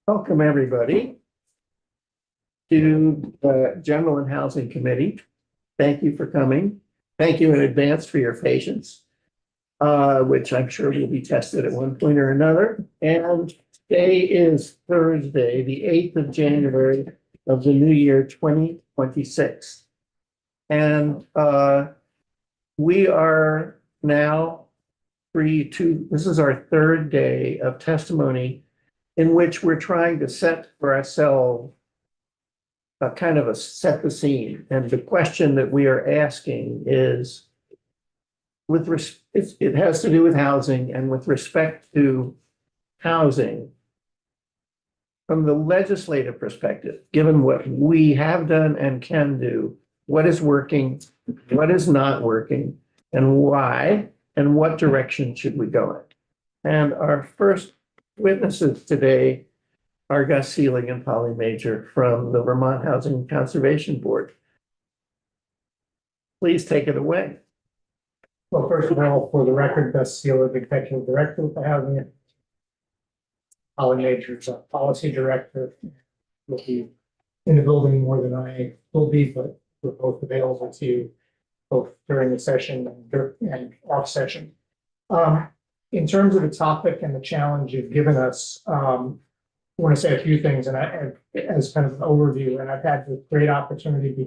Welcome, everybody, to the General and Housing Committee. Thank you for coming. Thank you in advance for your patience, which I'm sure will be tested at one point or another. And today is Thursday, the 8th of January of the new year 2026. And we are now free to, this is our third day of testimony in which we're trying to set for ourselves a kind of a set the scene. And the question that we are asking is, it has to do with housing, and with respect to housing, from the legislative perspective, given what we have done and can do, what is working, what is not working, and why, and what direction should we go in? And our first witnesses today are Gus Seelig and Polly Major from the Vermont Housing Conservation Board. Please take it away. Well, first of all, for the record, Gus Seelig, Executive Director of the Housing. Polly Major is a Policy Director. Will be in the building more than I will be, but we're both available to you both during the session and off session. In terms of the topic and the challenge you've given us, I want to say a few things, and as kind of an overview, and I've had the great opportunity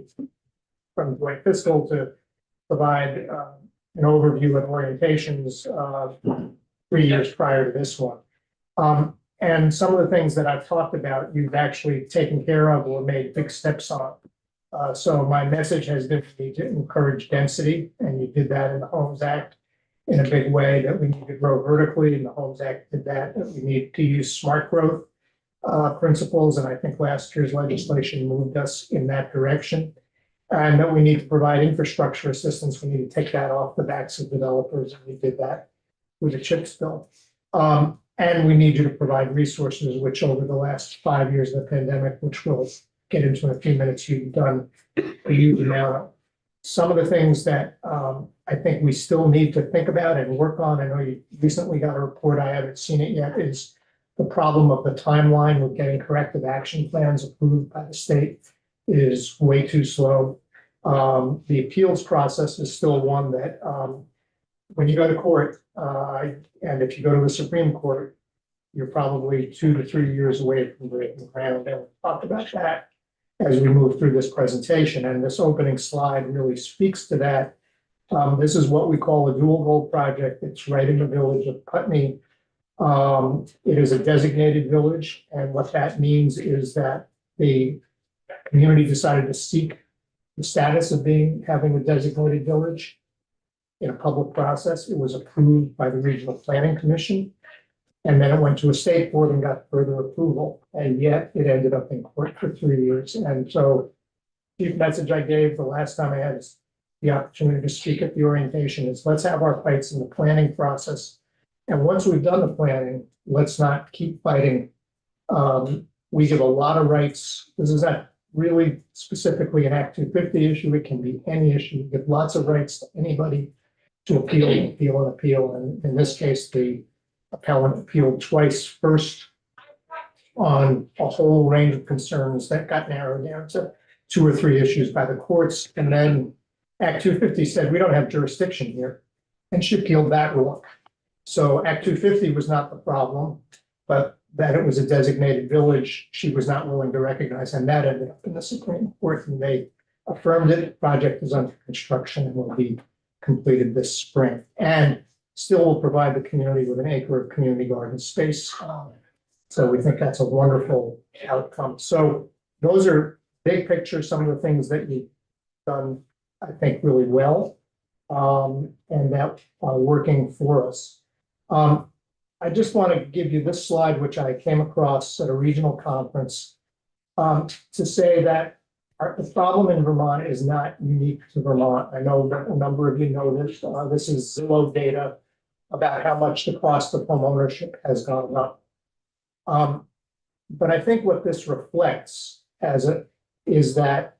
from Joint Fiscal to provide an overview and orientations 3 years prior to this one. And some of the things that I've talked about, you've actually taken care of or made big steps on. So my message has been to encourage density, and you did that in the Homes Act in a big way, that we need to grow vertically, and the Homes Act did that we need to use smart growth principles, and I think last year's legislation moved us in that direction, and that we need to provide infrastructure assistance. We need to take that off the backs of developers, and we did that with the CHIPS bill. And we need you to provide resources, which over the last 5 years of the pandemic, which we'll get into in a few minutes, you've done a huge amount of. Some of the things that I think we still need to think about and work on, I know you recently got a report, I haven't seen it yet, is the problem of the timeline with getting corrective action plans approved by the state is way too slow. The appeals process is still one that when you go to court, and if you go to the Supreme Court, you're probably 2 to 3 years away from breaking ground. And we'll talk about that as we move through this presentation. And this opening slide really speaks to that. This is what we call a dual goal project. It's right in the village of Putney. It is a designated village. And what that means is that the community decided to seek the status of having a designated village in a public process. It was approved by the Regional Planning Commission. And then it went to a state board and got further approval, and yet it ended up in court for 3 years. And so the message I gave the last time I had the opportunity to speak at the orientation is, let's have our fights in the planning process. And once we've done the planning, let's not keep fighting. We give a lot of rights. This is not really specifically an Act 250 issue. It can be any issue. We give lots of rights to anybody to appeal, And in this case, the appellant appealed twice, first on a whole range of concerns that got narrowed down to 2 or 3 issues by the courts. And then Act 250 said, we don't have jurisdiction here. And she appealed that ruling. So Act 250 was not the problem, but that it was a designated village, she was not willing to recognize. And that ended up in the Supreme Court, and they affirmed it. The project is under construction and will be completed this spring. And still will provide the community with an acre of community garden space. So we think that's a wonderful outcome. So those are big picture, some of the things that you've done, I think, really well, and that are working for us. I just want to give you this slide, which I came across at a regional conference, to say that the problem in Vermont is not unique to Vermont. I know that a number of you know this. This is Zillow data about how much the cost of home ownership has gone up. But I think what this reflects is that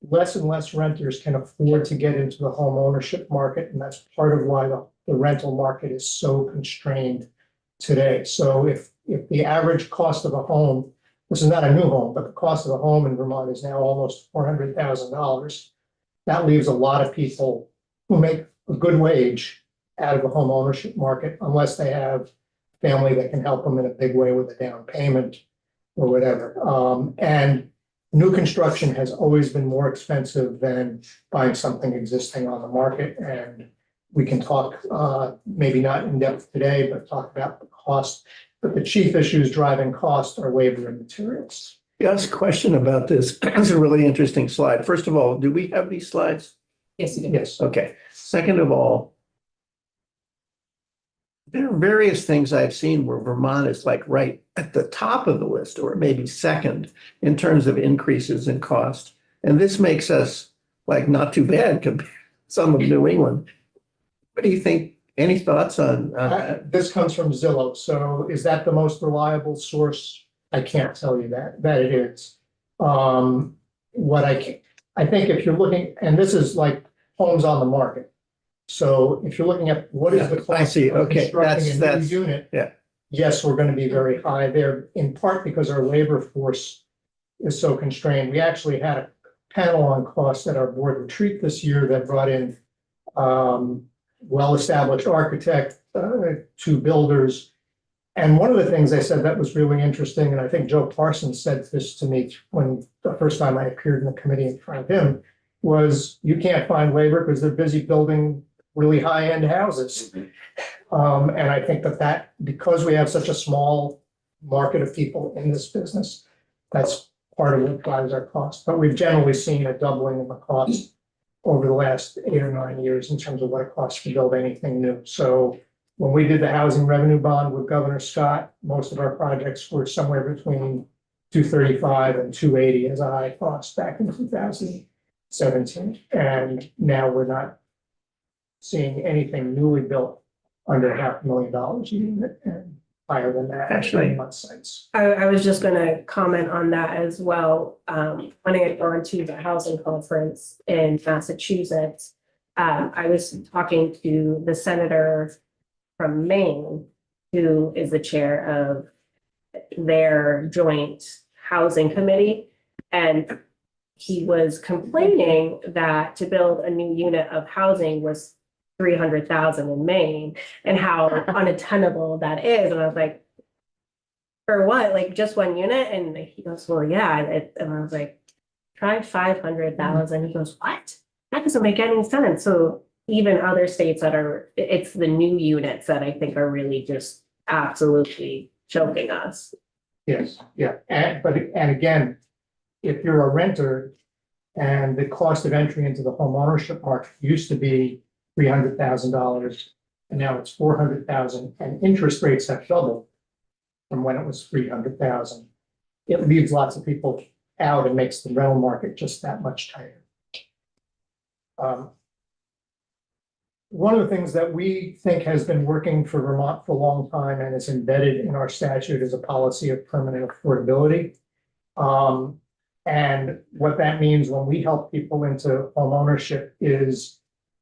less and less renters can afford to get into the home ownership market, and that's part of why the rental market is so constrained today. So if the average cost of a home, this is not a new home, but the cost of a home in Vermont is now almost $400,000. That leaves a lot of people who make a good wage out of the home ownership market unless they have family that can help them in a big way with a down payment or whatever. And new construction has always been more expensive than buying something existing on the market. And we can talk, maybe not in depth today, but talk about the cost. But the chief issues driving cost are labor and materials. Yes, question about this. It's a really interesting slide. First of all, do we have these slides? Yes, you do. Yes. Okay. Second of all, there are various things I've seen where Vermont is like right at the top of the list, or maybe second in terms of increases in cost. And this makes us like not too bad compared to some of New England. What do you think? Any thoughts on that? This comes from Zillow. So is that the most reliable source? I can't tell you that it is. I think if you're looking, and this is like homes on the market. So if you're looking at what is the cost I see. of Okay, constructing a new that's unit, yeah. yes, we're going to be very high there, in part because our labor force is so constrained. We actually had a panel on costs at our board retreat this year that brought in well-established architect, two builders. And one of the things they said that was really interesting, and I think Joe Parsons said this to me when the first time I appeared in the committee in front of him, was you can't find labor because they're busy building really high-end houses. And I think that because we have such a small market of people in this business, that's part of what drives our cost. But we've generally seen a doubling in the cost over the last 8 or 9 years in terms of what it costs to build anything new. So when we did the housing revenue bond with Governor Scott, most of our projects were somewhere between 235 and 280 as a high cost back in 2017. And now we're not seeing anything newly built under $500,000 a unit and higher than that. Actually, on sites. I was just gonna comment on that as well. When I had gone to the housing conference in Massachusetts, I was talking to the senator from Maine, who is the chair of their joint housing committee. And he was complaining that to build a new unit of housing was 300,000 in Maine, and how unattainable that is. And I was like, for what? Like just one unit? And he goes, well, yeah. And I was like, try 500,000. He goes, what? That doesn't make any sense. So even other states it's the new units that I think are really just absolutely choking us. Yes, yeah, and again, if you're a renter and the cost of entry into the home ownership market used to be $300,000 and now it's 400,000, and interest rates have doubled from when it was 300,000. It leaves lots of people out and makes the rental market just that much tighter. One of the things that we think has been working for Vermont for a long time and is embedded in our statute is a policy of permanent affordability. And what that means when we help people into home ownership is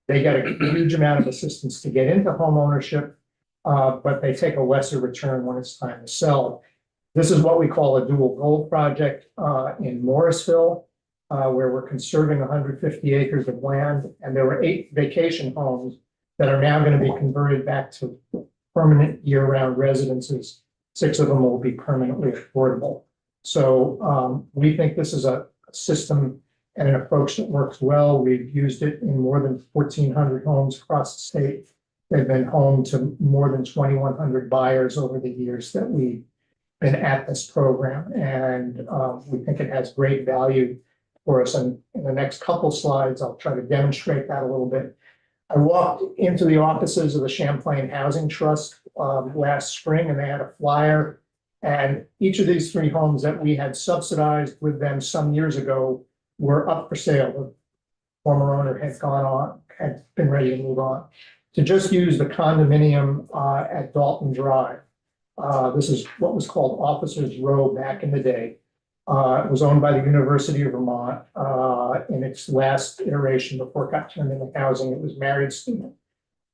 they get a huge amount of assistance to get into home ownership, but they take a lesser return when it's time to sell. This is what we call a dual goal project in Morrisville, where we're conserving 150 acres of land, and there were 8 vacation homes that are now going to be converted back to permanent year-round residences. 6 of them will be permanently affordable. So we think this is a system and an approach that works well. We've used it in more than 1,400 homes across the state. They've been home to more than 2,100 buyers over the years that we've been at this program, and we think it has great value for us. And in the next couple slides, I'll try to demonstrate that a little bit. I walked into the offices of the Champlain Housing Trust last spring, and they had a flyer. And each of these 3 homes that we had subsidized with them some years ago were up for sale. The former owner had been ready to move on. To just use the condominium at Dalton Drive. This is what was called Officers Row back in the day. It was owned by the University of Vermont in its last iteration before it got turned into housing. It was married student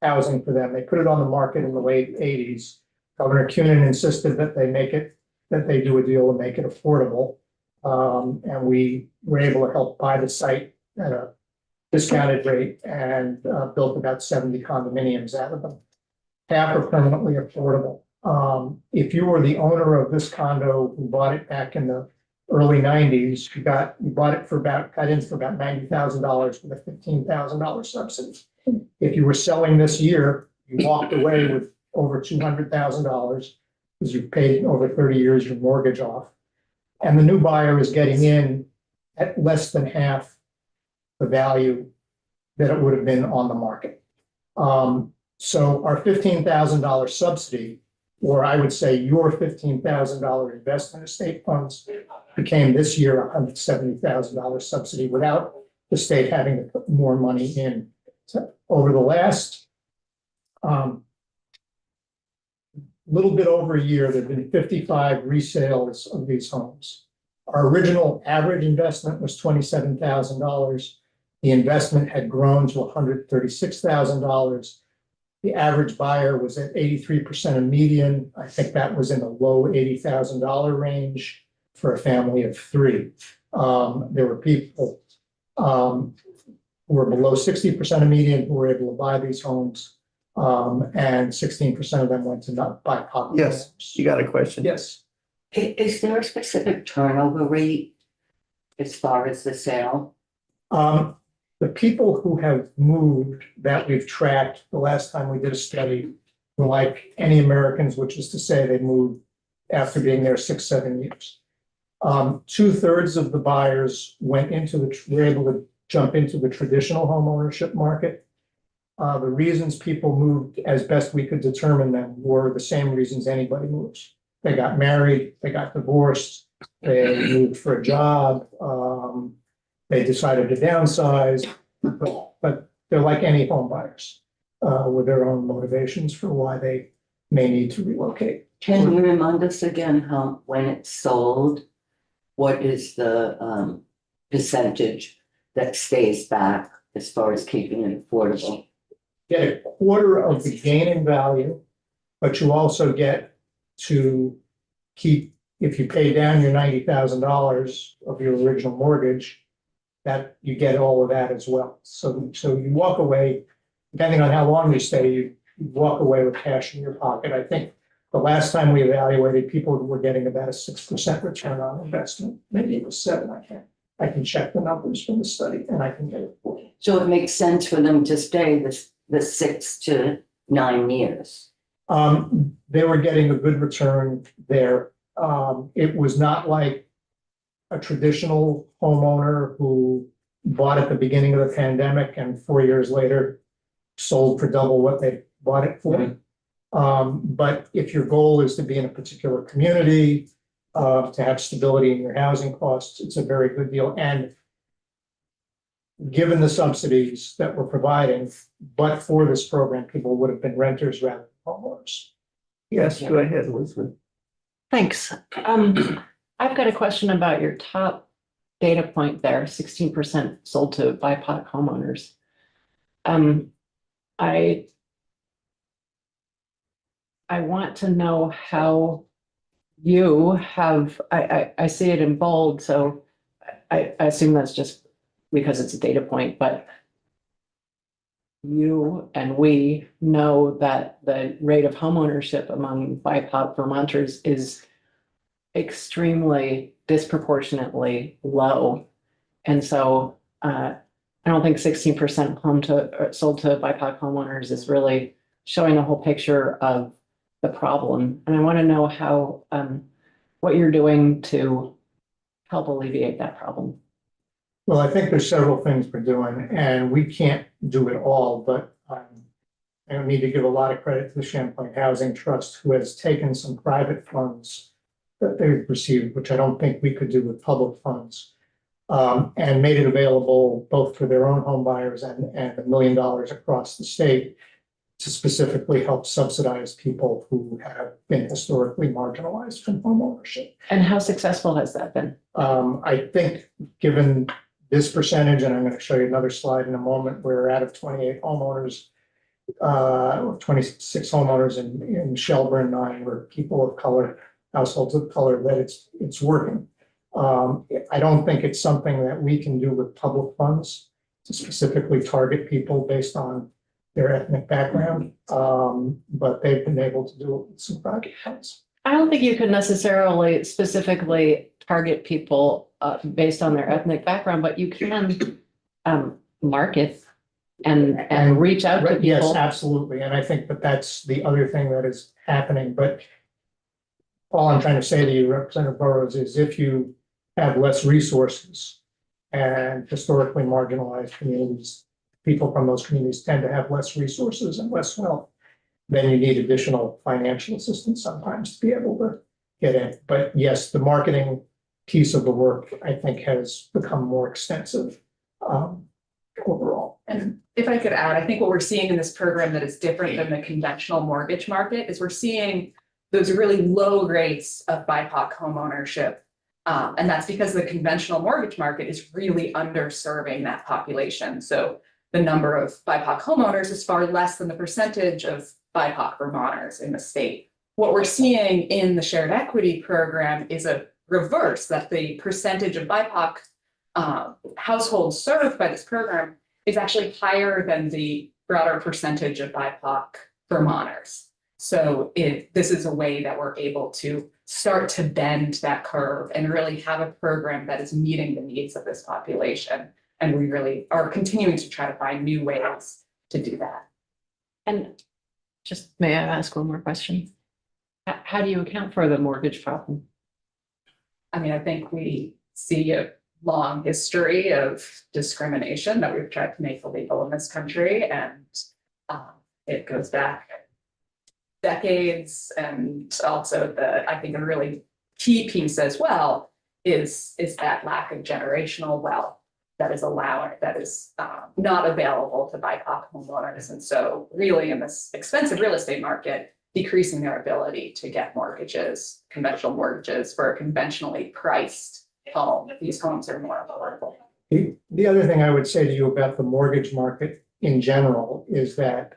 housing for them. They put it on the market in the late 80s. Governor Cunin insisted that they do a deal to make it affordable. And we were able to help buy the site at a discounted rate and built about 70 condominiums out of them. Half are permanently affordable. If you were the owner of this condo who bought it back in the early 90s, you got in for about $90,000 with a $15,000 subsidy. If you were selling this year, you walked away with over $200,000 because you've paid over 30 years your mortgage off. And the new buyer is getting in at less than half the value that it would have been on the market. So our $15,000 subsidy, or I would say your $15,000 investment estate funds, became this year a $170,000 subsidy without the state having to put more money in. So over the last little bit over a year, there have been 55 resales of these homes. Our original average investment was $27,000. The investment had grown to $136,000. The average buyer was at 83% of median. I think that was in the low $80,000 range for a family of three. There were people who were below 60% of median who were able to buy these homes. And 16% of them went to not buy property. Yes, you got a question? Yes. Is there a specific turnover rate as far as the sale? The people who have moved that we've tracked, the last time we did a study, were like any Americans, which is to say they moved after being there 6-7 years. 2/3 of the buyers were able to jump into the traditional home ownership market. The reasons people moved, as best we could determine them, were the same reasons anybody moves. They got married, they got divorced, they moved for a job, they decided to downsize, but they're like any home buyers with their own motivations for why they may need to relocate. Can you remind us again how, when it's sold, what is the percentage that stays back as far as keeping it affordable? Get a quarter of the gain in value, but you also get to keep, if you pay down your $90,000 of your original mortgage, that you get all of that as well. So you walk away, depending on how long you stay, you walk away with cash in your pocket. I think the last time we evaluated, people were getting about a 6% return on investment. Maybe it was 7%. I can check the numbers from the study and I can get it for you. So it makes sense for them to stay the 6 to 9 years. They were getting a good return there. It was not like a traditional homeowner who bought at the beginning of the pandemic and 4 years later sold for double what they bought it for. But if your goal is to be in a particular community, to have stability in your housing costs, it's a very good deal. And given the subsidies that we're providing, but for this program, people would have been renters rather than homeowners. Yes, go ahead, Elizabeth. Thanks. I've got a question about your top data point there, 16% sold to BIPOC homeowners. I want to know how you have, I see it in bold, so I assume that's just because it's a data point, but you and we know that the rate of homeownership among BIPOC Vermonters is extremely disproportionately low. And so I don't think 16% sold to BIPOC homeowners is really showing a whole picture of the problem. And I want to know how what you're doing to help alleviate that problem. Well, I think there's several things we're doing, and we can't do it all, but I need to give a lot of credit to the Champlain Housing Trust, who has taken some private funds that they've received, which I don't think we could do with public funds, and made it available both for their own home buyers and $1 million across the state to specifically help subsidize people who have been historically marginalized from homeownership. And how successful has that been? I think given this percentage, and I'm going to show you another slide in a moment, where out of 28 homeowners, 26 homeowners in Shelburne, 9 were people of color, households of color, that it's working. I don't think it's something that we can do with public funds to specifically target people based on their ethnic background. But they've been able to do it with some private funds. I don't think you could necessarily specifically target people based on their ethnic background, but you can market and reach out to Right, yes, people. absolutely. And I think that that's the other thing that is happening. But all I'm trying to say to you, Representative Burrows, is if you have less resources and historically marginalized communities, people from those communities tend to have less resources and less wealth, then you need additional financial assistance sometimes to be able to get in. But yes, the marketing piece of the work, I think, has become more extensive overall. And if I could add, I think what we're seeing in this program that is different than the conventional mortgage market is we're seeing those really low rates of BIPOC homeownership. And that's because the conventional mortgage market is really underserving that population. So the number of BIPOC homeowners is far less than the percentage of BIPOC Vermonters in the state. What we're seeing in the shared equity program is a reverse, that the percentage of BIPOC households served by this program is actually higher than the broader percentage of BIPOC Vermonters. So this is a way that we're able to start to bend that curve and really have a program that is meeting the needs of this population. And we really are continuing to try to find new ways to do that. And just, may I ask one more question? How do you account for the mortgage problem? I mean, I think we see a long history of discrimination that we've tried to make illegal in this country, and it goes back decades. And also I think a really key piece as well is that lack of generational wealth that is not available to BIPOC homeowners. And so really in this expensive real estate market, decreasing their ability to get mortgages, conventional mortgages for a conventionally priced home. These homes are more affordable. The other thing I would say to you about the mortgage market in general is that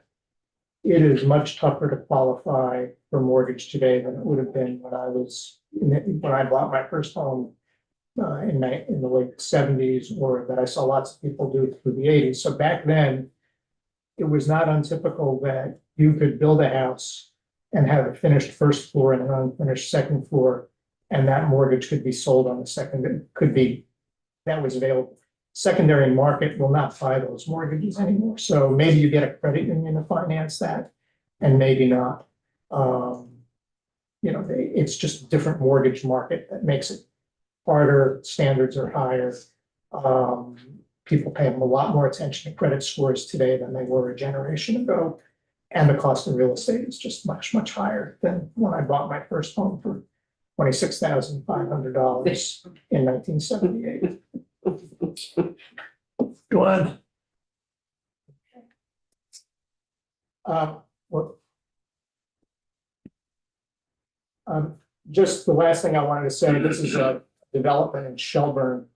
it is much tougher to qualify for mortgage today than it would have been when I bought my first home in the late 70s, or that I saw lots of people do through the 80s. So back then, it was not untypical that you could build a house and have a finished first floor and an unfinished second floor, and that mortgage could be sold on the second, that was available. Secondary market will not buy those mortgages anymore. So maybe you get a credit union to finance that, and maybe not. It's just a different mortgage market that makes it harder. Standards are higher. People pay a lot more attention to credit scores today than they were a generation ago. And the cost of real estate is just much, much higher than when I bought my first home for $26,500 in 1978. Go on. Just the last thing I wanted to say, this is a development in Shelburne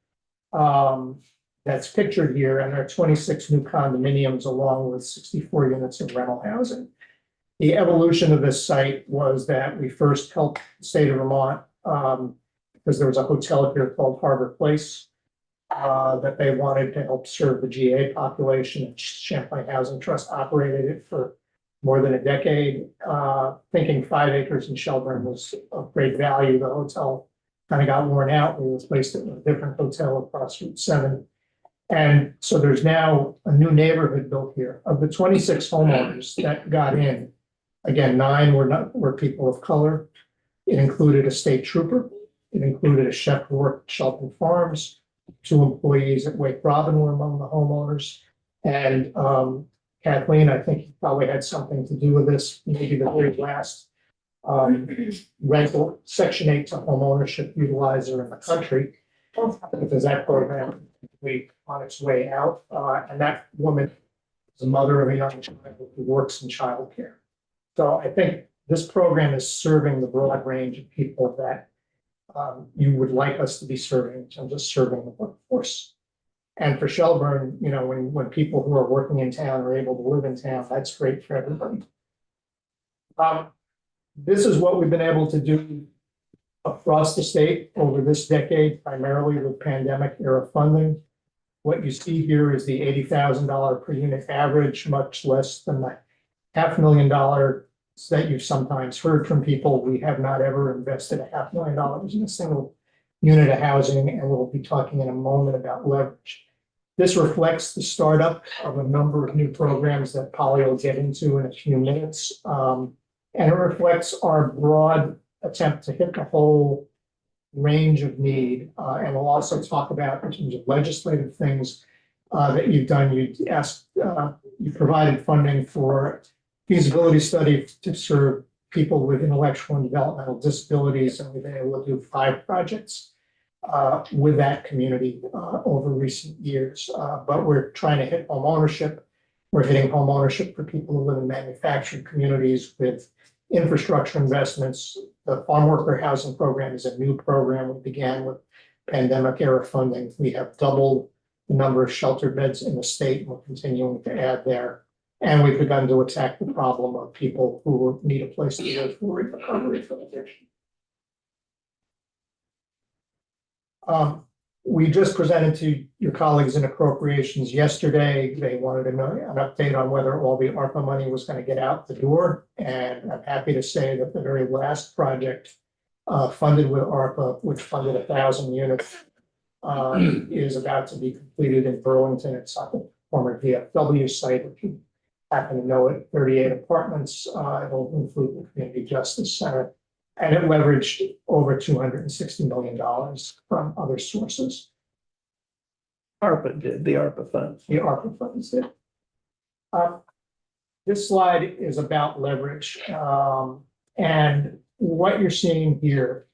that's pictured here, and there are 26 new condominiums along with 64 units of rental housing. The evolution of this site was that we first helped the state of Vermont because there was a hotel here called Harbor Place that they wanted to help serve the GA population. Champlain Housing Trust operated it for more than a decade, thinking 5 acres in Shelburne was of great value. The hotel kind of got worn out. We replaced it with a different hotel across Route 7. And so there's now a new neighborhood built here. Of the 26 homeowners that got in, again, 9 were people of color. It included a state trooper. It included a chef who worked at Shelton Farms. 2 employees at Wake Robin were among the homeowners. And Kathleen, I think you probably had something to do with this, maybe the very last rental Section 8 to homeownership utilizer in the country, because that program is on its way out. And that woman is a mother of a young child who works in childcare. So I think this program is serving the broad range of people that you would like us to be serving in terms of serving the workforce. And for Shelburne, you know, when people who are working in town are able to live in town, that's great for everybody. This is what we've been able to do across the state over this decade, primarily with pandemic era funding. What you see here is the $80,000 per unit average, much less than the $500,000 that you've sometimes heard from people. We have not ever invested $500,000 in a single unit of housing, and we'll be talking in a moment about leverage. This reflects the startup of a number of new programs that Polly will get into in a few minutes. And it reflects our broad attempt to hit the whole range of need. And we'll also talk about in terms of legislative things that you've done. You provided funding for feasibility study to serve people with intellectual and developmental disabilities, and we've been able to do 5 projects with that community over recent years. But we're trying to hit home ownership. We're hitting home ownership for people who live in manufactured communities with infrastructure investments. The farm worker housing program is a new program. We began with pandemic era funding. We have doubled the number of shelter beds in the state, and we're continuing to add there. And we've begun to attack the problem of people who need a place to live for recovery from addiction. We just presented to your colleagues in appropriations yesterday. They wanted to know an update on whether all the ARPA money was going to get out the door. And I'm happy to say that the very last project funded with ARPA, which funded 1,000 units, is about to be completed in Burlington. It's on the former VFW site, which you happen to know it, 38 apartments. It'll include the Community Justice Center. And it leveraged over $260 million from other sources. ARPA did, the ARPA funds. The ARPA funds did. This slide is about leverage. And what you're seeing here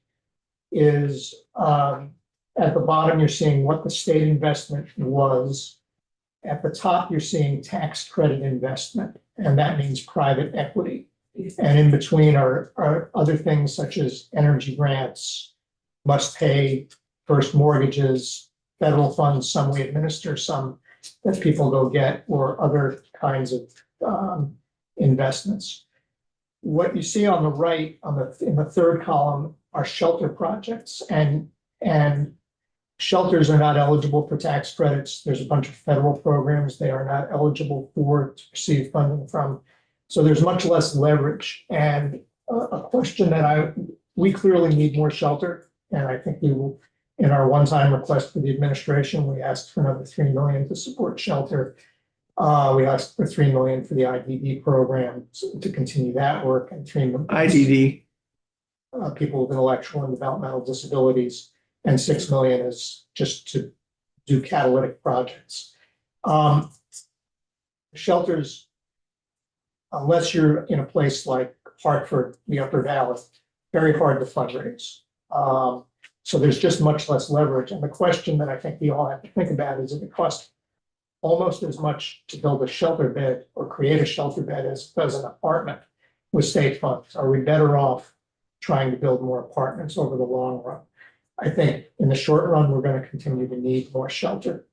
is at the bottom, you're seeing what the state investment was. At the top, you're seeing tax credit investment, and that means private equity. And in between are other things such as energy grants, must pay, first mortgages, federal funds, some we administer, some that people go get, or other kinds of investments. What you see on the right, in the third column, are shelter projects, and shelters are not eligible for tax credits. There's a bunch of federal programs they are not eligible for to receive funding from. So there's much less leverage. And a question that we clearly need more shelter. And I think we will, in our one-time request for the administration, we asked for another $3 million to support shelter. We asked for $3 million for the IDD program to continue that work, and $3 million IDD. People with intellectual and developmental disabilities, and $6 million is just to do catalytic projects. Shelters, unless you're in a place like Hartford, the Upper Valley, very hard to fundraise. So there's just much less leverage. And the question that I think we all have to think about is if it costs almost as much to build a shelter bed or create a shelter bed as it does an apartment with state funds. Are we better off trying to build more apartments over the long run? I think in the short run, we're going to continue to need more shelter.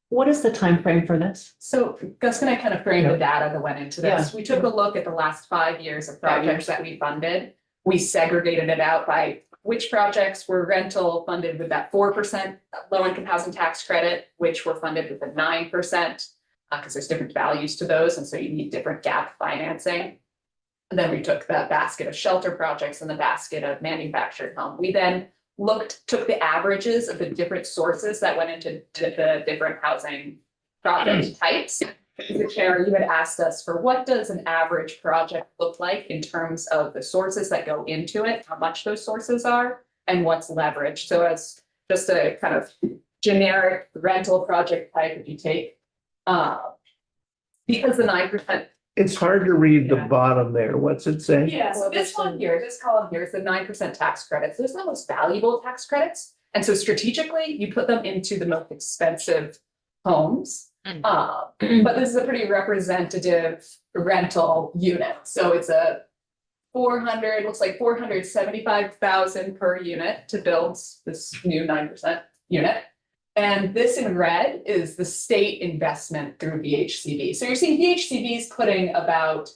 What is the time frame for this? So Gus, can I kind of frame the data that went into this? We took a look at the last 5 years of projects that we funded. We segregated it out by which projects were rental funded with that 4% low-income housing tax credit, which were funded with the 9%, because there's different values to those, and so you need different gap financing. And then we took the basket of shelter projects and the basket of manufactured home. We then took the averages of the different sources that went into the different housing project types. The chair, you had asked us for what does an average project look like in terms of the sources that go into it, how much those sources are, and what's leveraged. So as just a kind of generic rental project type, if you take, because the 9%. It's hard to read the bottom there. What's it say? Yeah, so this one here, this column here is the 9% tax credits. Those are the most valuable tax credits. And so strategically, you put them into the most expensive homes. But this is a pretty representative rental unit. So it's a looks like 475,000 per unit to build this new 9% unit. And this in red is the state investment through VHCV. So you're seeing VHCV is putting about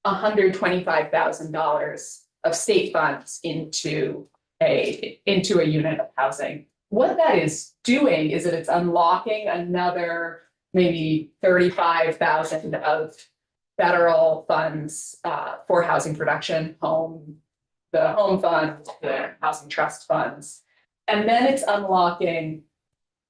$125,000 of state funds into a unit of housing. What that is doing is that it's unlocking another maybe 35,000 of federal funds for housing production, the home fund, the housing trust funds. And then it's unlocking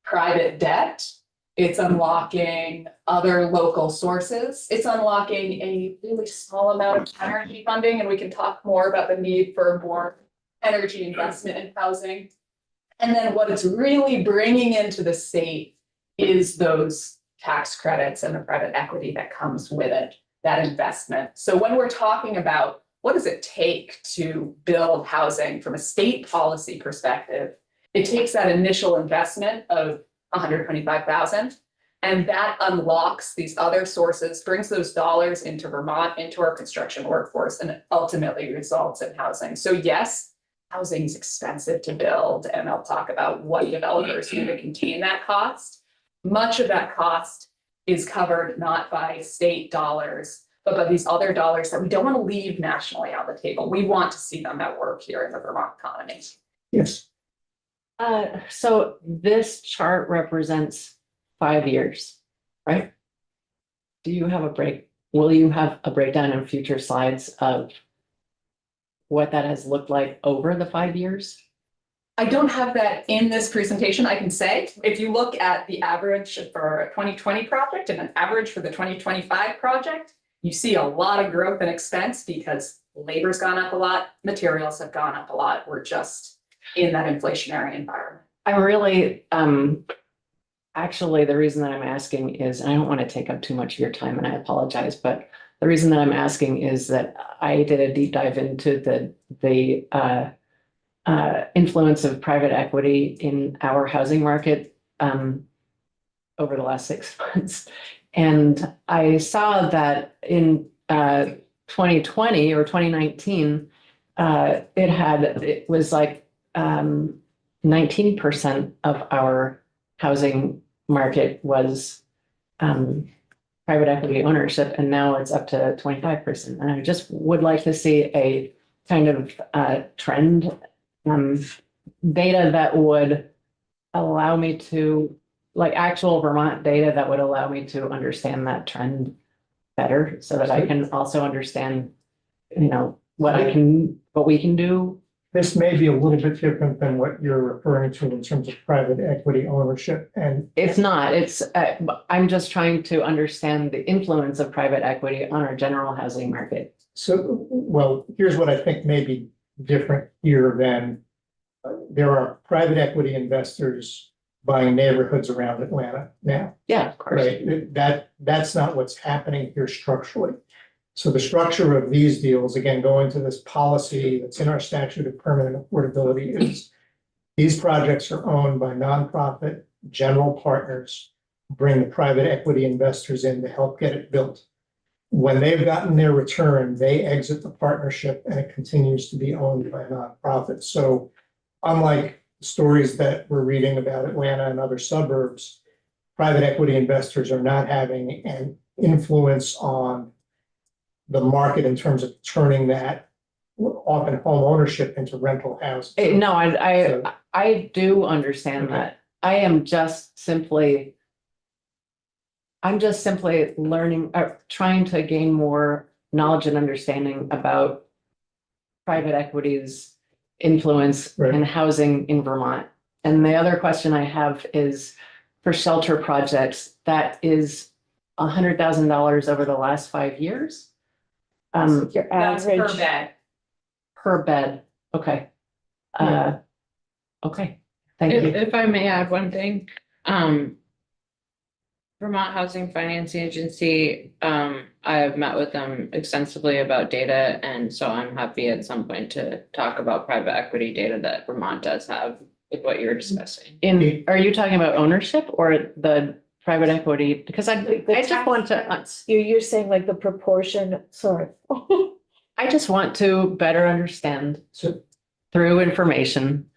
private debt. It's unlocking other local sources. It's unlocking a really small amount of energy funding, and we can talk more about the need for more energy investment in housing. And then what it's really bringing into the state is those tax credits and the private equity that comes with it, that investment. So when we're talking about what does it take to build housing from a state policy perspective, it takes that initial investment of 125,000, and that unlocks these other sources, brings those dollars into Vermont, into our construction workforce, and ultimately results in housing. So yes, housing is expensive to build, and I'll talk about what developers do to contain that cost. Much of that cost is covered not by state dollars, but by these other dollars that we don't want to leave nationally on the table. We want to see them at work here in the Vermont economy. Yes. So this chart represents 5 years, right? Do you have will you have a breakdown in future slides of what that has looked like over the 5 years? I don't have that in this presentation. I can say, if you look at the average for a 2020 project and an average for the 2025 project, you see a lot of growth and expense because labor's gone up a lot, materials have gone up a lot. We're just in that inflationary environment. I'm really, actually, the reason that I'm asking is, and I don't want to take up too much of your time, and I apologize, but the reason that I'm asking is that I did a deep dive into the influence of private equity in our housing market over the last 6 months. And I saw that in 2020 or 2019, it was like 19% of our housing market was private equity ownership, and now it's up to 25%. And I just would like to see a kind of trend data that would allow me to, like actual Vermont data that would allow me to understand that trend better, so that I can also understand, what we can do. This may be a little bit different than what you're referring to in terms of private equity ownership and. It's not, I'm just trying to understand the influence of private equity on our general housing market. So, well, here's what I think may be different here than there are private equity investors buying neighborhoods around Atlanta now. Yeah, of course. Right, that's not what's happening here structurally. So the structure of these deals, again, going to this policy that's in our statute of permanent affordability, is these projects are owned by nonprofit general partners, bring the private equity investors in to help get it built. When they've gotten their return, they exit the partnership and it continues to be owned by nonprofits. So unlike stories that we're reading about Atlanta and other suburbs, private equity investors are not having an influence on the market in terms of turning that often home ownership into rental housing. No, I do understand Okay. that. I'm just simply learning, trying to gain more knowledge and understanding about private equity's influence Right. in housing in Vermont. And the other question I have is for shelter projects, that is $100,000 over the last 5 years. Your That's per average, bed. Per bed, okay. Yeah. Okay, thank you. If I may add one thing, Vermont Housing Finance Agency, I have met with them extensively about data, and so I'm happy at some point to talk about private equity data that Vermont does have with what you're discussing. Are you talking about ownership or the private equity? Because I just want to, You're saying like the proportion, sorry. I just want to better understand So through information,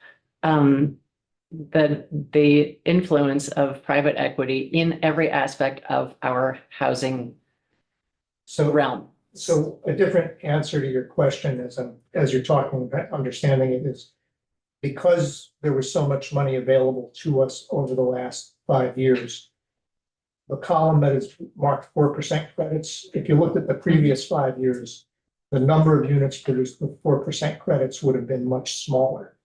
the influence of private equity in every aspect of our housing So, realm. so a different answer to your question as you're talking, about understanding it is because there was so much money available to us over the last 5 years. The column that is marked 4% credits, if you looked at the previous 5 years, the number of units produced with 4% credits would have been much smaller.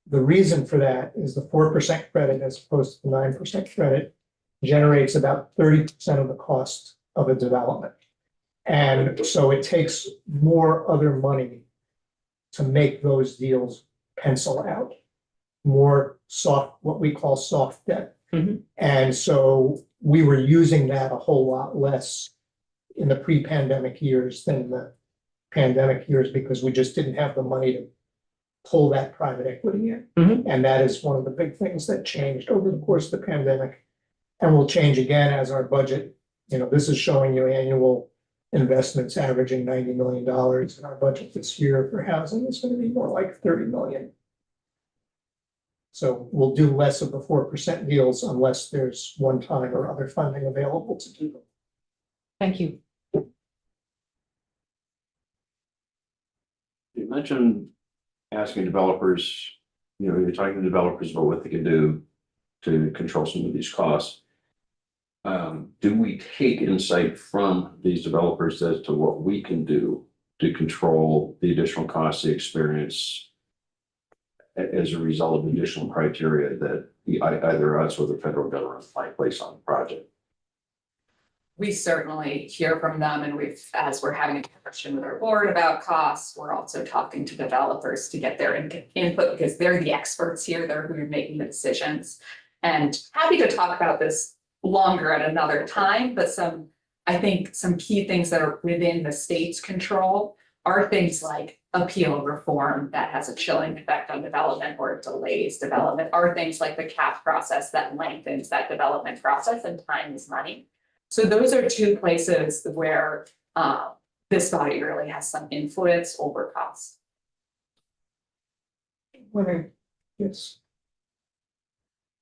The reason for that is the 4% credit as opposed to the 9% credit generates about 30% of the cost of a development. And so it takes more other money to make those deals pencil out. More soft, what we call soft debt. Mhm. And so we were using that a whole lot less in the pre-pandemic years than the pandemic years because we just didn't have the money to pull that private equity in. Mhm. And that is one of the big things that changed over the course of the pandemic. And will change again as our budget, this is showing you annual investments averaging $90 million. And our budget this year for housing is going to be more like 30 million. So we'll do less of the 4% deals unless there's one-time or other funding available to do them. Thank you. You mentioned asking developers, you're talking to developers about what they can do to control some of these costs. Do we take insight from these developers as to what we can do to control the additional costs they experience as a result of additional criteria that either us or the federal government might place on the project? We certainly hear from them, and as we're having a discussion with our board about costs, we're also talking to developers to get their input because they're the experts here, they're who are making the decisions. And happy to talk about this longer at another time, but I think some key things that are within the state's control are things like appeal reform that has a chilling effect on development or delays development, are things like the CAP process that lengthens that development process, and time is money. So those are two places where this body really has some influence over costs. Yes.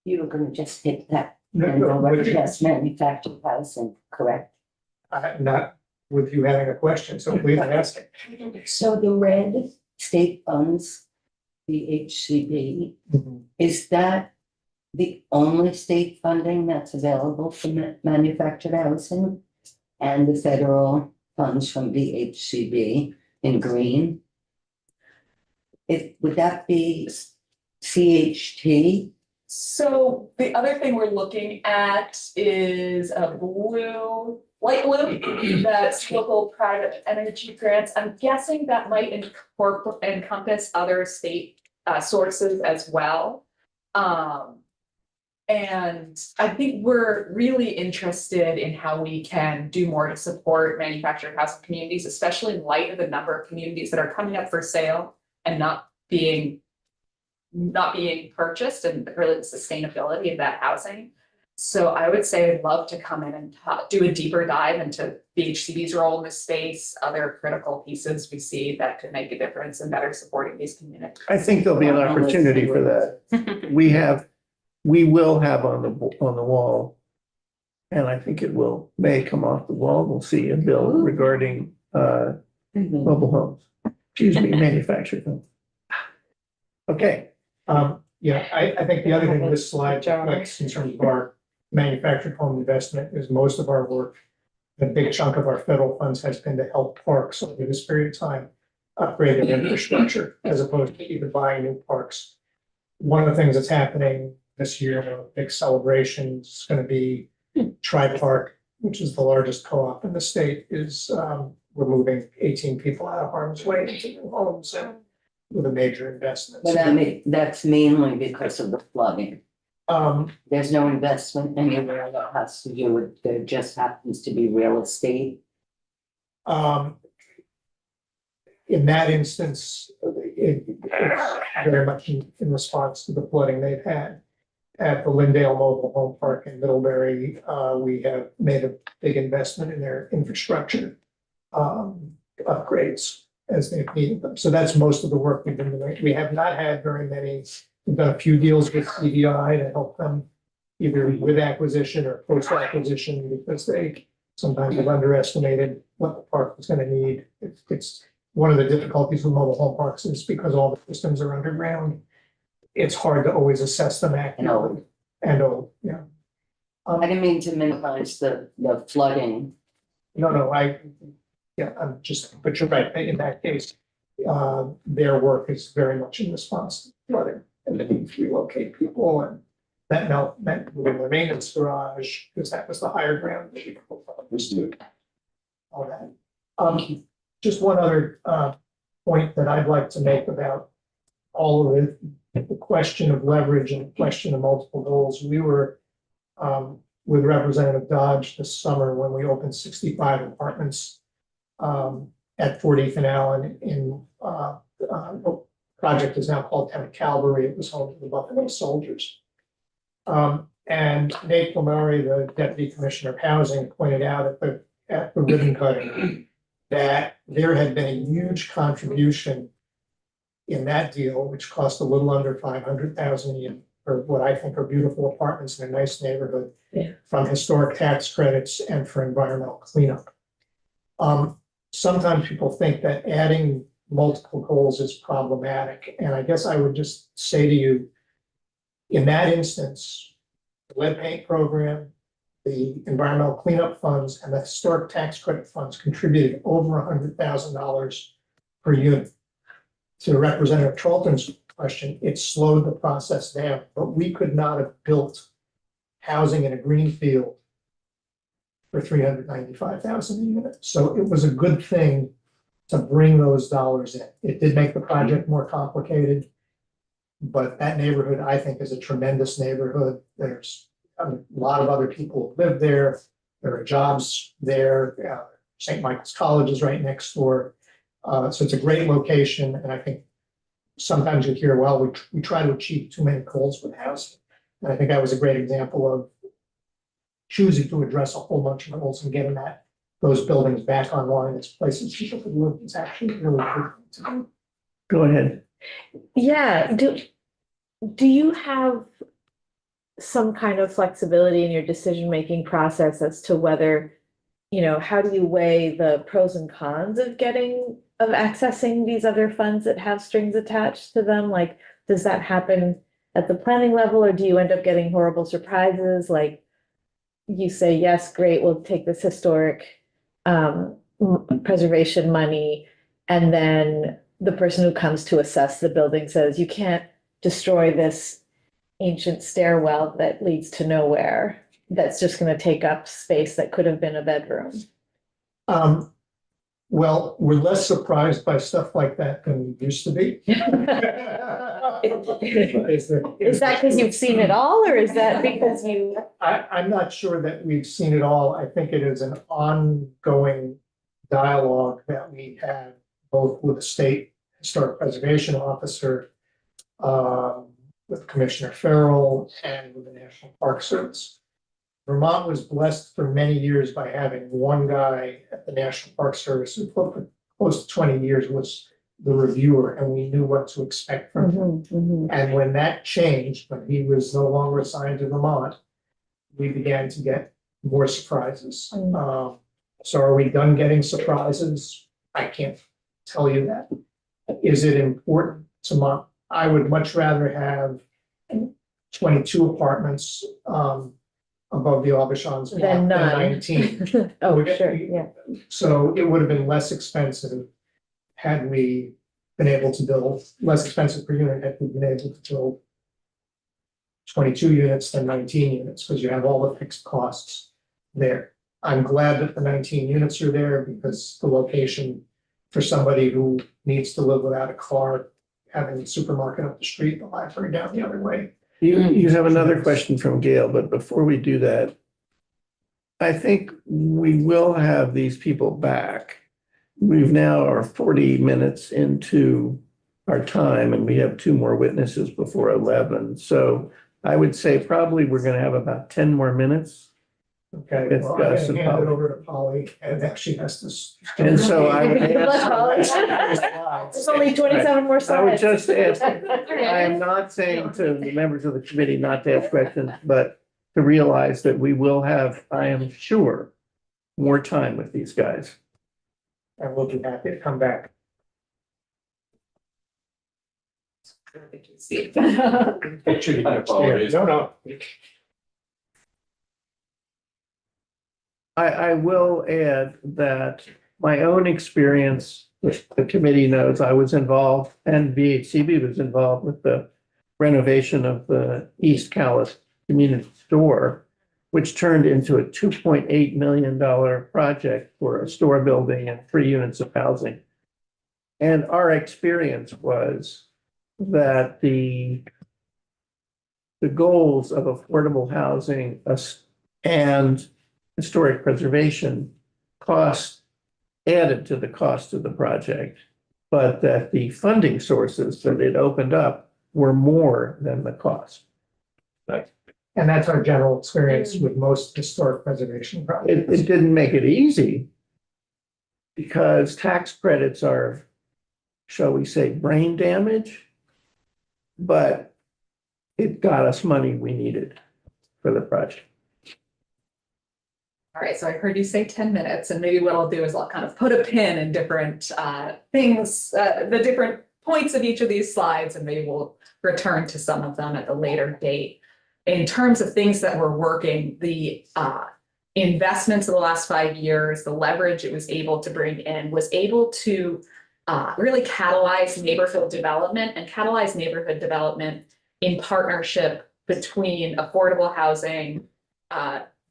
You were gonna just hit that, No, and no, go right but- to just manufactured housing, correct? Not with you having a question, so please ask it. So the red state funds, the HCB, is that the only state funding that's available for manufactured housing? And the federal funds from VHCB in green? Would that be CHT? So the other thing we're looking at is a light blue, that's local private energy grants. I'm guessing that might encompass other state sources as well. And I think we're really interested in how we can do more to support manufactured housing communities, especially in light of the number of communities that are coming up for sale and not being purchased, and really the sustainability of that housing. So I would say I'd love to come in and do a deeper dive into VHCB's role in this space, other critical pieces we see that could make a difference in better supporting these communities. I think there'll be an opportunity for that. We will have on the wall, and I think may come off the wall. We'll see a bill regarding mobile homes. Excuse me, manufactured homes. Okay. I think the other thing this slide reflects in terms of our manufactured home investment is most of our work. A big chunk of our federal funds has been to help parks over this period of time upgrade their infrastructure as opposed to even buying new parks. One of the things that's happening this year, a big celebration, is going to be Tri-Park, which is the largest co-op in the state, is removing 18 people out of harm's way into new homes and with a major investment. But I mean, that's mainly because of the flooding. There's no investment anywhere that has to do with, there just happens to be real estate. In that instance, it's very much in response to the flooding they've had. At the Lindale Mobile Home Park in Middlebury, we have made a big investment in their infrastructure upgrades as they've needed them. So that's most of the work we've been doing. We have not had very many We've done a few deals with CDI to help them either with acquisition or post-acquisition because they sometimes have underestimated what the park was gonna need. It's one of the difficulties with mobile home parks is because all the systems are underground. It's hard to always assess them accurately. Yeah. I didn't mean to minimize the flooding. No, but you're right, in that case, their work is very much in response to flooding and the need to relocate people and that meant moving the maintenance garage, because that was the higher ground that people used to. All that. Just one other, point that I'd like to make about all of it, the question of leverage and the question of multiple goals. We were, with Representative Dodge this summer when we opened 65 apartments at 40th and Allen in the project is now called Town Calvary. It was home to the Buffalo Soldiers. And Nate Flamari, the Deputy Commissioner of Housing, pointed out at the ribbon cutting that there had been a huge contribution in that deal, which cost a little under 500,000 a year for what I think are beautiful apartments in a nice neighborhood. Yeah. From historic tax credits and for environmental cleanup. Sometimes people think that adding multiple goals is problematic, and I guess I would just say to you, in that instance, the lead paint program, the environmental cleanup funds, and the historic tax credit funds contributed over $100,000 per unit. To Representative Charlton's question, it slowed the process down, but we could not have built housing in a green field for 395,000 a unit. So it was a good thing to bring those dollars in. It did make the project more complicated. But that neighborhood, I think, is a tremendous neighborhood. There's a lot of other people who live there. There are jobs there. St. Michael's College is right next door. So it's a great location. And I think sometimes you hear, well, we try to achieve too many goals with housing. And I think that was a great example of choosing to address a whole bunch of goals and getting those buildings back online as places people could live. It's actually really good to do. Go ahead. Yeah, do you have some kind of flexibility in your decision-making process as to whether, how do you weigh the pros and cons of accessing these other funds that have strings attached to them? Like, does that happen at the planning level, or do you end up getting horrible surprises? Like, you say, yes, great, we'll take this historic preservation money, and then the person who comes to assess the building says, you can't destroy this ancient stairwell that leads to nowhere. That's just going to take up space that could have been a bedroom. Well, we're less surprised by stuff like that than we used to be. Is that because you've seen it all, or is that because you? I'm not sure that we've seen it all. I think it is an ongoing dialogue that we have both with the state historic preservation officer, with Commissioner Farrell, and with the National Park Service. Vermont was blessed for many years by having one guy at the National Park Service who for close to 20 years was the reviewer, and we knew what to expect from him. And when that changed, when he was no longer assigned to Vermont, we began to get more surprises. So are we done getting surprises? I can't tell you that. Is it important to I would much rather have 22 apartments above the Aubuchon's block Than than none. 19. Oh, sure, yeah. So it would have been less expensive had we been able to build, less expensive per unit had we been able to build 22 units than 19 units, because you have all the fixed costs there. I'm glad that the 19 units are there because the location for somebody who needs to live without a car, having the supermarket up the street, the library down the other way. You have another question from Gail, but before we do that, I think we will have these people back. We've now are 40 minutes into our time and we have 2 more witnesses before 11. So I would say probably we're going to have about 10 more minutes Okay, With well, I'm Gus gonna and hand it Polly. over to Polly, and then she has to. And so I would There's only 27 more I would slides. just ask, I am not saying to the members of the committee not to ask questions, but to realize that we will have, I am sure, more time with these guys. I will be happy to come back. I apologize. No. I will add that my own experience, which the committee knows, I was involved and VHCB was involved with the renovation of the East Calais Community Store, which turned into a $2.8 million project for a store building and 3 units of housing. And our experience was that the goals of affordable housing and historic preservation cost added to the cost of the project, but that the funding sources that it opened up were more than the cost. And that's our general experience with most historic preservation projects. It didn't make it easy because tax credits are, shall we say, brain damage, but it got us money we needed for the project. All right, so I heard you say 10 minutes, and maybe what I'll do is I'll kind of put a pin in different things, the different points of each of these slides, and maybe we'll return to some of them at a later date. In terms of things that were working, the investments of the last 5 years, the leverage it was able to bring in was able to really catalyze neighborhood development in partnership between affordable housing,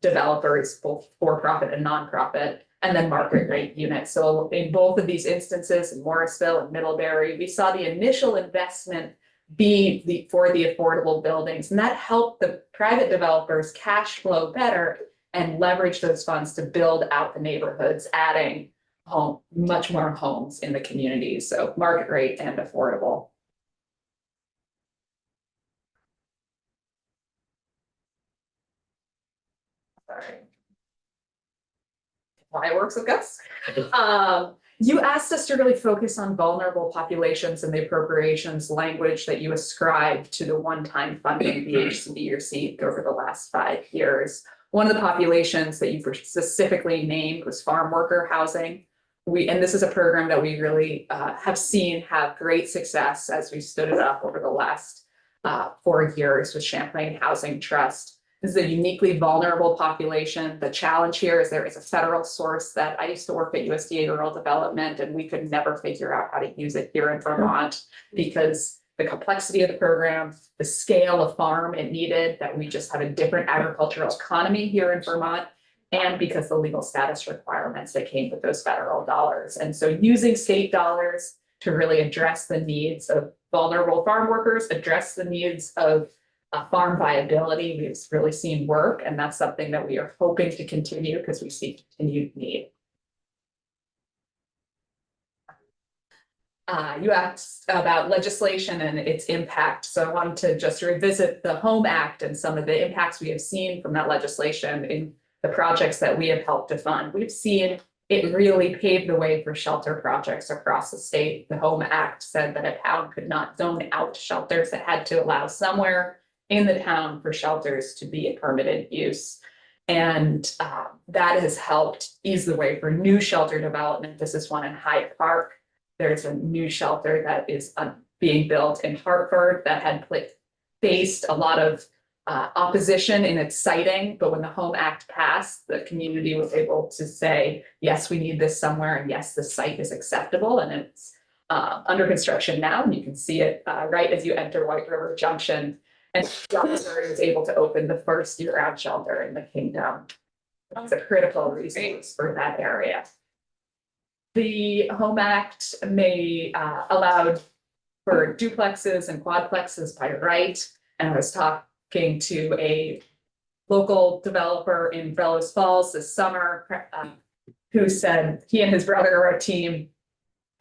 developers, both for-profit and nonprofit, and then market rate units. So in both of these instances, in Morrisville and Middlebury, we saw the initial investment be for the affordable buildings, and that helped the private developers cash flow better and leverage those funds to build out the neighborhoods, adding much more homes in the communities. So market rate and affordable. Sorry. Why it works with Gus. You asked us to really focus on vulnerable populations and the appropriations language that you ascribed to the one-time funding VHCB received over the last 5 years. One of the populations that you specifically named was farm worker housing. And this is a program that we really have seen have great success as we stood it up over the last 4 years with Champlain Housing Trust. This is a uniquely vulnerable population. The challenge here is there is a federal source that I used to work at USDA Rural Development, and we could never figure out how to use it here in Vermont because the complexity of the program, the scale of farm it needed, that we just have a different agricultural economy here in Vermont, and because the legal status requirements that came with those federal dollars. And so using state dollars to really address the needs of vulnerable farm workers, address the needs of farm viability, we've really seen work, and that's something that we are hoping to continue because we see continued need. You asked about legislation and its impact, so I wanted to just revisit the Home Act and some of the impacts we have seen from that legislation in the projects that we have helped to fund. We've seen it really paved the way for shelter projects across the state. The Home Act said that a town could not zone out shelters, it had to allow somewhere in the town for shelters to be a permitted use. And that has helped ease the way for new shelter development. This is one in Hyde Park. There's a new shelter that is being built in Hartford that had faced a lot of opposition in its siting, but when the Home Act passed, the community was able to say, yes, we need this somewhere, and yes, the site is acceptable, and it's under construction now, and you can see it right as you enter White River Junction. And Johnson was able to open the first year-round shelter in the kingdom. It's a critical resource for that area. The Home Act may allowed for duplexes and quadplexes by right. And I was talking to a local developer in Bellows Falls this summer who said he and his brother are a team.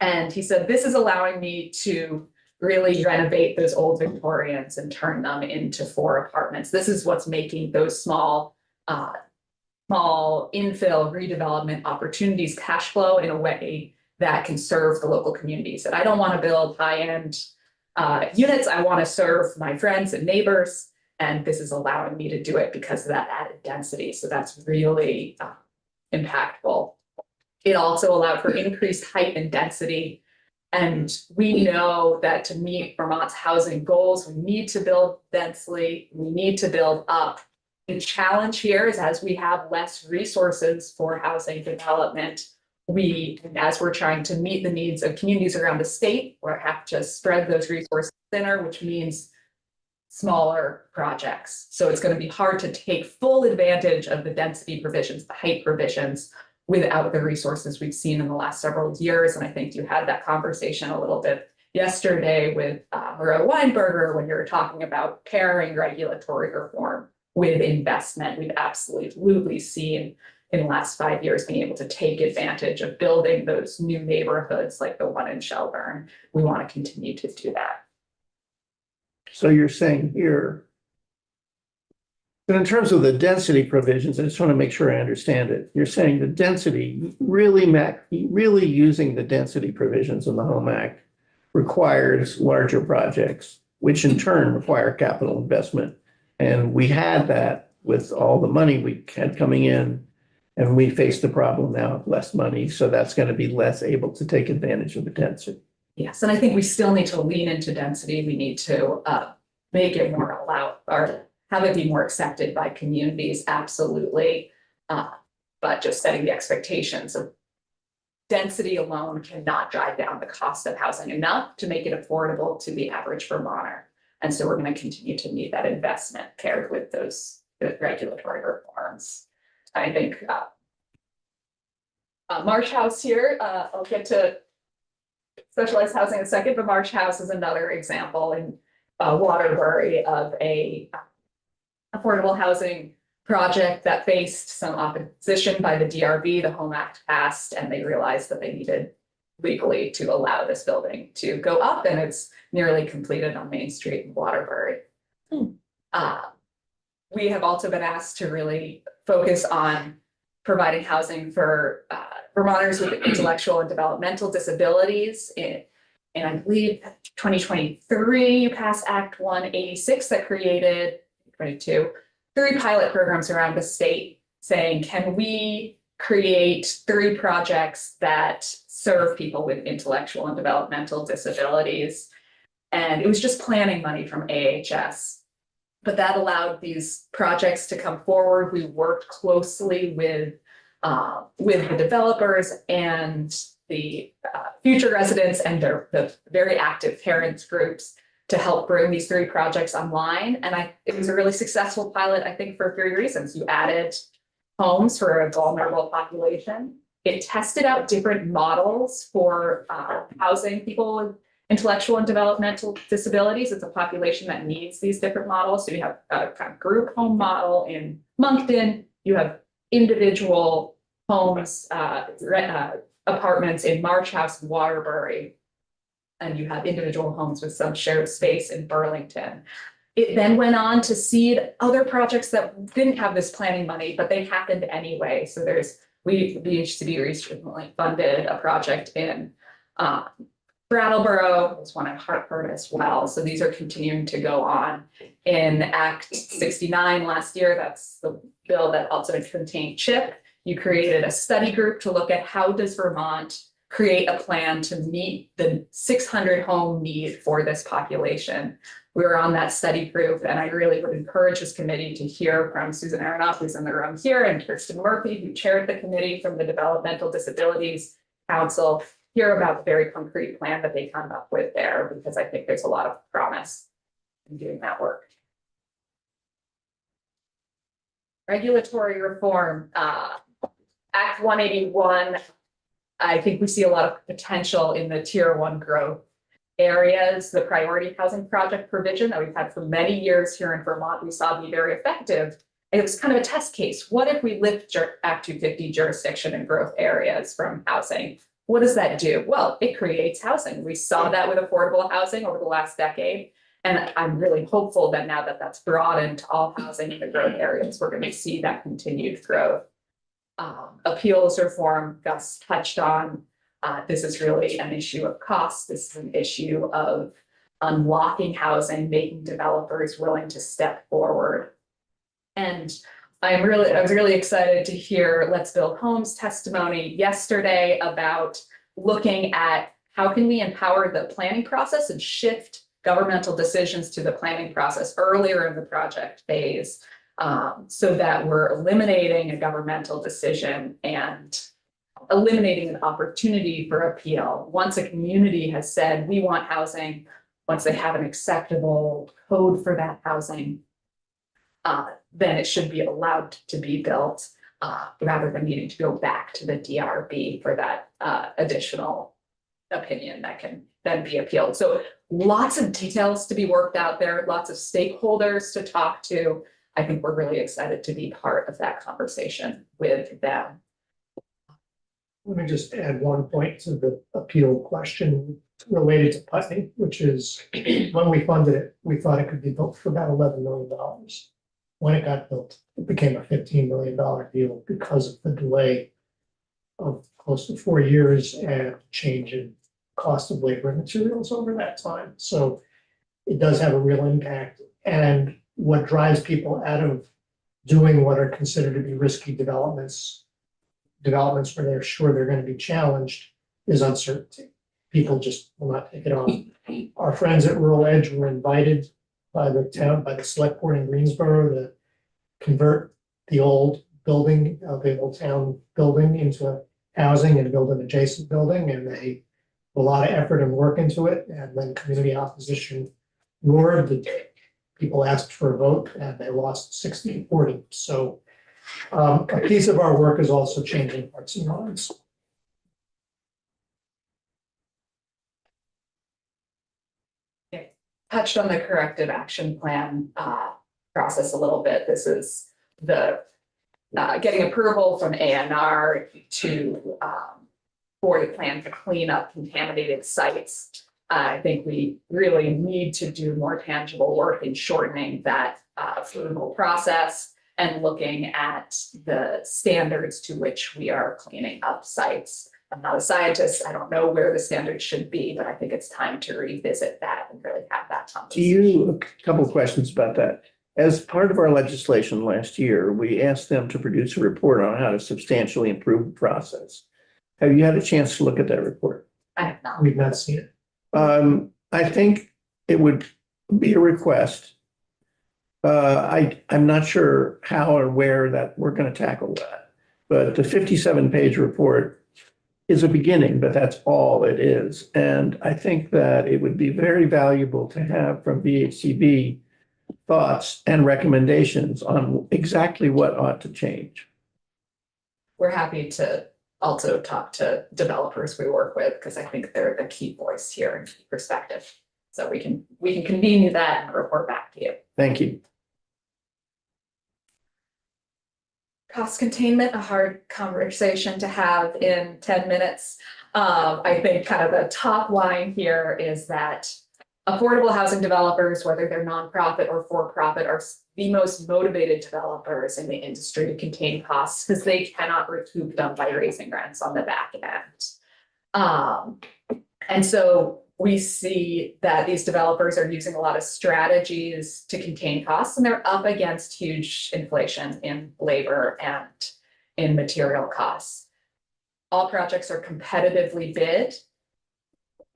And he said, this is allowing me to really renovate those old Victorians and turn them into 4 apartments. This is what's making those small small infill redevelopment opportunities cash flow in a way that can serve the local communities. And I don't want to build high-end units. I want to serve my friends and neighbors. And this is allowing me to do it because of that added density. So that's really impactful. It also allowed for increased height and density. And we know that to meet Vermont's housing goals, we need to build densely, we need to build up. The challenge here is as we have less resources for housing development, as we're trying to meet the needs of communities around the state, we have to spread those resources thinner, which means smaller projects. So it's going to be hard to take full advantage of the density provisions, the height provisions, without the resources we've seen in the last several years. And I think you had that conversation a little bit yesterday with Maria Weinberger when you were talking about pairing regulatory reform with investment. We've absolutely seen in the last 5 years being able to take advantage of building those new neighborhoods like the one in Shelburne. We want to continue to do that. So you're saying here, but in terms of the density provisions, I just want to make sure I understand it. You're saying the density, really using the density provisions in the Home Act requires larger projects, which in turn require capital investment. And we had that with all the money we had coming in, and we face the problem now of less money. So that's going to be less able to take advantage of the density. Yes, and I think we still need to lean into density. We need to make it more allowed or have it be more accepted by communities, absolutely. But just setting the expectations of density alone cannot drive down the cost of housing enough to make it affordable to the average Vermonter. And so we're going to continue to need that investment paired with those regulatory reforms. I think Marsh House here, I'll get to specialized housing in a second, but Marsh House is another example in Waterbury of a affordable housing project that faced some opposition by the DRB. The Home Act passed and they realized that they needed legally to allow this building to go up, and it's nearly completed on Main Street in Waterbury. We have also been asked to really focus on providing housing for Vermonters with intellectual and developmental disabilities. And I believe 2023, you passed Act 186 that created 3 pilot programs around the state saying, can we create 3 projects that serve people with intellectual and developmental disabilities? And it was just planning money from AHS. But that allowed these projects to come forward. We worked closely with the developers and the future residents and the very active parents groups to help bring these 3 projects online. And it was a really successful pilot, I think, for 3 reasons. You added homes for a vulnerable population. It tested out different models for housing people with intellectual and developmental disabilities. It's a population that needs these different models. So you have a kind of group home model in Moncton. You have individual homes, apartments in Marsh House and Waterbury. And you have individual homes with some shared space in Burlington. It then went on to seed other projects that didn't have this planning money, but they happened anyway. So the HCB recently funded a project in Brattleboro. There's one in Hartford as well. So these are continuing to go on. In Act 69 last year, that's the bill that also contained CHIP. You created a study group to look at how does Vermont create a plan to meet the 600 home need for this population. We were on that study group, and I really would encourage this committee to hear from Susan Aronoff, who's in the room here, and Kirsten Murphy, who chaired the committee from the Developmental Disabilities Council, hear about the very concrete plan that they come up with there, because I think there's a lot of promise in doing that work. Regulatory reform, Act 181, I think we see a lot of potential in the Tier 1 growth areas. The priority housing project provision that we've had for many years here in Vermont, we saw be very effective. And it was kind of a test case. What if we lift Act 250 jurisdiction in growth areas from housing? What does that do? Well, it creates housing. We saw that with affordable housing over the last decade. And I'm really hopeful that now that that's broadened to all housing in the growth areas, we're going to see that continued growth. appeals reform Gus touched on. This is really an issue of cost. This is an issue of unlocking housing, making developers willing to step forward. And I was really excited to hear Let's Build Homes testimony yesterday about looking at how can we empower the planning process and shift governmental decisions to the planning process earlier in the project phase, so that we're eliminating a governmental decision and eliminating an opportunity for appeal. Once a community has said, we want housing, once they have an acceptable code for that housing, then it should be allowed to be built, rather than needing to go back to the DRB for that additional opinion that can then be appealed. So lots of details to be worked out there, lots of stakeholders to talk to. I think we're really excited to be part of that conversation with them. Let me just add one point to the appeal question related to Putney, which is when we funded it, we thought it could be built for about $11 million. When it got built, it became a $15 million deal because of the delay of close to 4 years and change in cost of labor and materials over that time. So it does have a real impact. And what drives people out of doing what are considered to be risky developments where they're sure they're going to be challenged, is uncertainty. People just will not take it on. Our friends at Rural Edge were invited by the select board in Greensboro to convert the old building, the old town building, into housing and build an adjacent building, and they put a lot of effort and work into it. And when community opposition roared, the people asked for a vote and they lost 60-40. So a piece of our work is also changing hearts and minds. Touched on the corrective action plan process a little bit. This is the getting approval from ANR to for the plan to clean up contaminated sites. I think we really need to do more tangible work in shortening that approval process and looking at the standards to which we are cleaning up sites. I'm not a scientist. I don't know where the standards should be, but I think it's time to revisit that and really have that conversation. A couple of questions about that. As part of our legislation last year, we asked them to produce a report on how to substantially improve the process. Have you had a chance to look at that report? I have not. We've not seen it. I think it would be a request. I'm not sure how or where that we're going to tackle that, but the 57-page report is a beginning, but that's all it is. And I think that it would be very valuable to have from VHCB thoughts and recommendations on exactly what ought to change. We're happy to also talk to developers we work with, because I think they're the key voice here and key perspective. So we can convene that and report back to you. Thank you. Cost containment, a hard conversation to have in 10 minutes. I think kind of the top line here is that affordable housing developers, whether they're nonprofit or for-profit, are the most motivated developers in the industry to contain costs because they cannot recoup them by raising rents on the back end. And so we see that these developers are using a lot of strategies to contain costs, and they're up against huge inflation in labor and in material costs. All projects are competitively bid,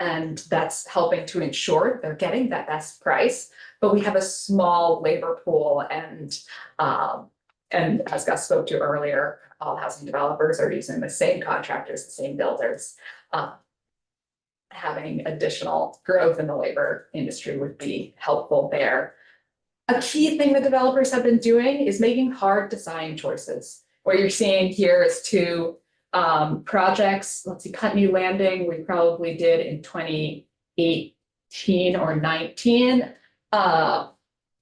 and that's helping to ensure they're getting that best price. But we have a small labor pool, and as Gus spoke to earlier, all housing developers are using the same contractors, the same builders. Having additional growth in the labor industry would be helpful there. A key thing the developers have been doing is making hard design choices. What you're seeing here is two projects. Let's see, Putney Landing, we probably did in 2018 or 19.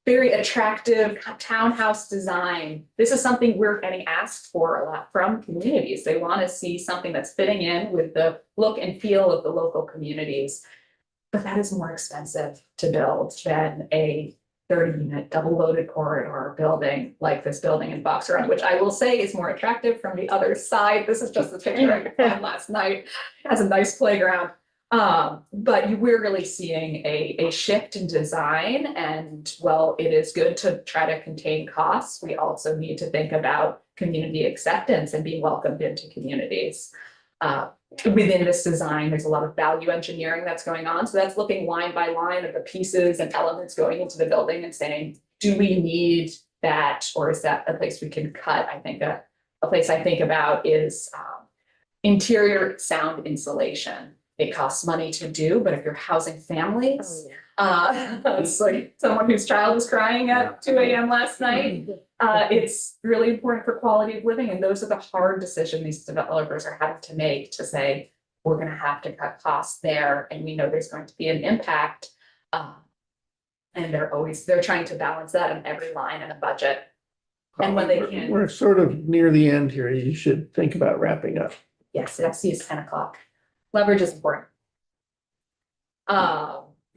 Very attractive townhouse design. This is something we're getting asked for a lot from communities. They want to see something that's fitting in with the look and feel of the local communities. But that is more expensive to build than a 30-unit double loaded corridor building like this building in Box Run, which I will say is more attractive from the other side. This is just the picture I could find last night. It has a nice playground. But we're really seeing a shift in design, and while it is good to try to contain costs, we also need to think about community acceptance and being welcomed into communities. Within this design, there's a lot of value engineering that's going on. So that's looking line by line of the pieces and elements going into the building and saying, do we need that, or is that a place we can cut? I think a place I think about is interior sound insulation. It costs money to do, but if you're housing families, it's like someone whose child was crying at 2 a.m. last night. It's really important for quality of living, and those are the hard decisions these developers are having to make, to say, we're gonna have to cut costs there, and we know there's going to be an impact. And they're trying to balance that in every line in a budget. And when they can, We're sort of near the end here. You should think about wrapping up. yes, I see it's 10 o'clock. Leverage is important.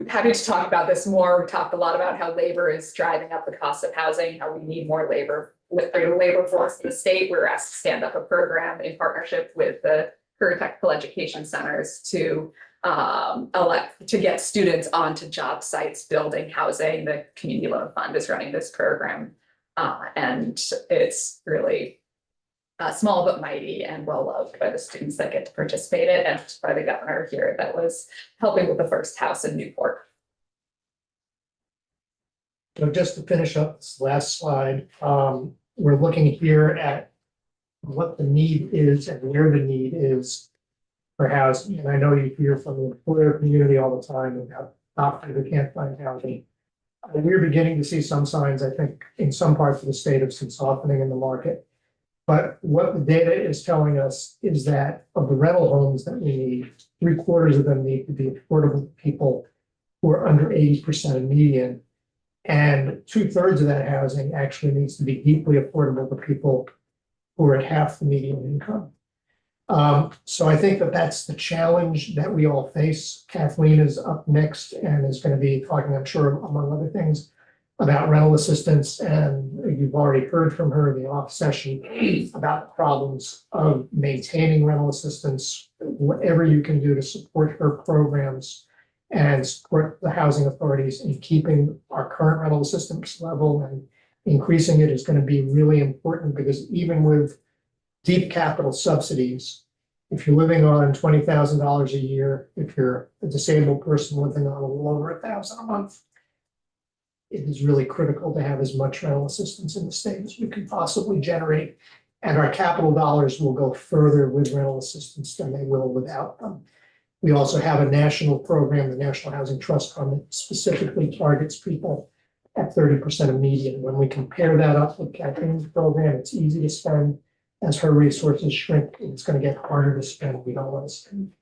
Happy to talk about this more. We talked a lot about how labor is driving up the cost of housing, how we need more labor, with greater labor force in the state. We were asked to stand up a program in partnership with the career technical education centers to get students onto job sites building housing. The Community Loan Fund is running this program, and it's really small but mighty and well loved by the students that get to participate in it, and by the governor here that was helping with the first house in Newport. So just to finish up this last slide, we're looking here at what the need is and where the need is for housing. And I know you hear from the employer community all the time about doctors who can't find housing. We're beginning to see some signs, I think, in some parts of the state of some softening in the market. But what the data is telling us is that of the rental homes that we need, 3/4 of them need to be affordable to people who are under 80% of median. And 2/3 of that housing actually needs to be deeply affordable to people who are at half the median income. So I think that that's the challenge that we all face. Kathleen is up next and is going to be talking, I'm sure, among other things, about rental assistance. And you've already heard from her in the off session about the problems of maintaining rental assistance, whatever you can do to support her programs and support the housing authorities in keeping our current rental assistance level and increasing it is going to be really important, because even with deep capital subsidies, if you're living on $20,000 a year, if you're a disabled person living on a little over $1,000 a month, it is really critical to have as much rental assistance in the state as we can possibly generate. And our capital dollars will go further with rental assistance than they will without them. We also have a national program, the National Housing Trust Fund, that specifically targets people at 30% of median. When we compare that up with Kathleen's program, it's easy to spend. As her resources shrink, it's going to get harder to spend. We don't want to spend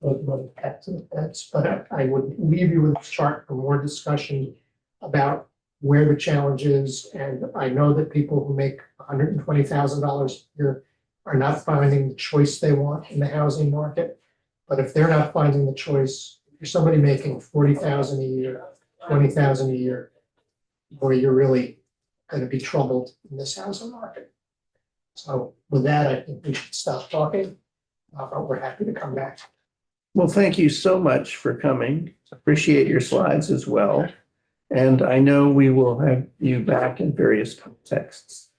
those money back to the feds. But I would leave you with this chart for more discussion about where the challenge is. And I know that people who make $120,000 a year are not finding the choice they want in the housing market. But if they're not finding the choice, if you're somebody making $40,000 a year, $20,000 a year, boy, you're really going to be troubled in this housing market. So with that, I think we should stop talking. But we're happy to come back. Well, thank you so much for coming. Appreciate your slides as well. And I know we will have you back in various contexts.